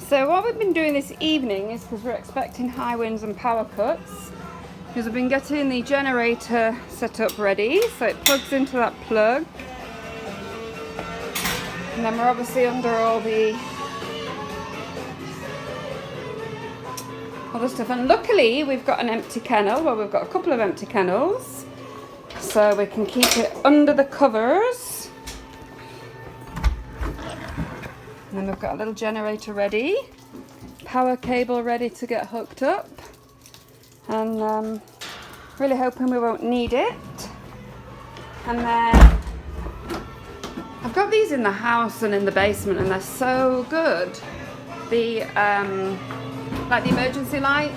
So what we've been doing this evening is, because we're expecting high winds and power cuts, is I've been getting the generator set up ready, so it plugs into that plug, and then we're obviously under all the other stuff, and luckily we've got an empty kennel. Well, we've got a couple of empty kennels, so we can keep it under the covers. And then we've got a little generator ready, power cable ready to get hooked up, and really hoping we won't need it. And then I've got these in the house and in the basement, and they're so good. The like the emergency lights,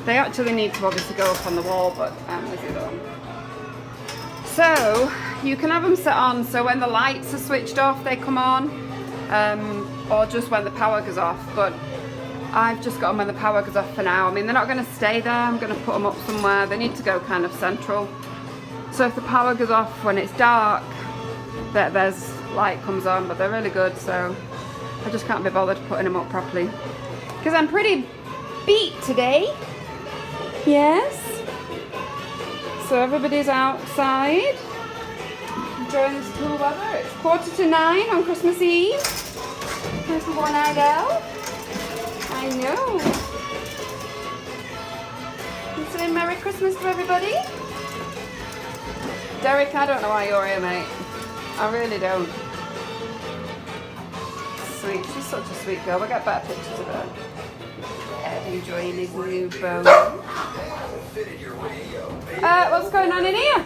they actually need to obviously go up on the wall, but where's the other one? So you can have them set on so when the lights are switched off they come on, or just when the power goes off, but I've just got them when the power goes off for now. I mean, they're not going to stay there, I'm going to put them up somewhere. They need to go kind of central, so if the power goes off when it's dark, there's light comes on, but they're really good, so I just can't be bothered putting them up properly because I'm pretty beat today. Yes, so everybody's outside enjoying this cool weather. It's 8:45 on Christmas Eve. There's the one-eyed owl. I know. And saying Merry Christmas to everybody. Derek, I don't know why you're here, mate. I really don't. Sweet, she's such a sweet girl. We'll get better pictures of her. Ed enjoying his new bow. What's going on in here?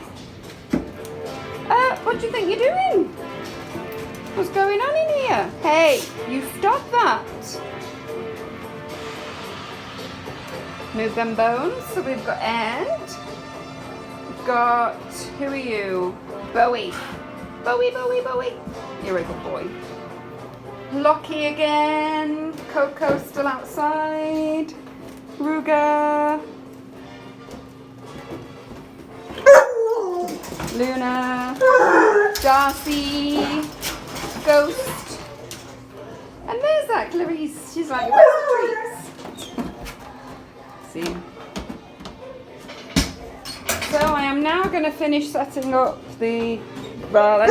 What do you think you're doing? What's going on in here? Hey, you stop that. Move them bones. So we've got Ed. We've got, who are you? Bowie. Bowie, Bowie, Bowie. You're a good boy. Lockie again. Coco still outside. Ruga. Luna. Darcy. Ghost. And there's that Clarice. She's like, where's the treats? See. So I am now going to finish setting up the... Well, I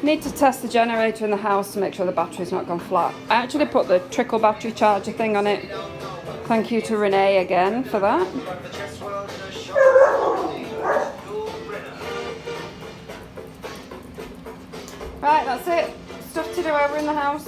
need to test the generator in the house to make sure the battery's not gone flat. I actually put the trickle battery charger thing on it. Thank you to Renee again for that. Right, that's it. Stuff to do over in the house.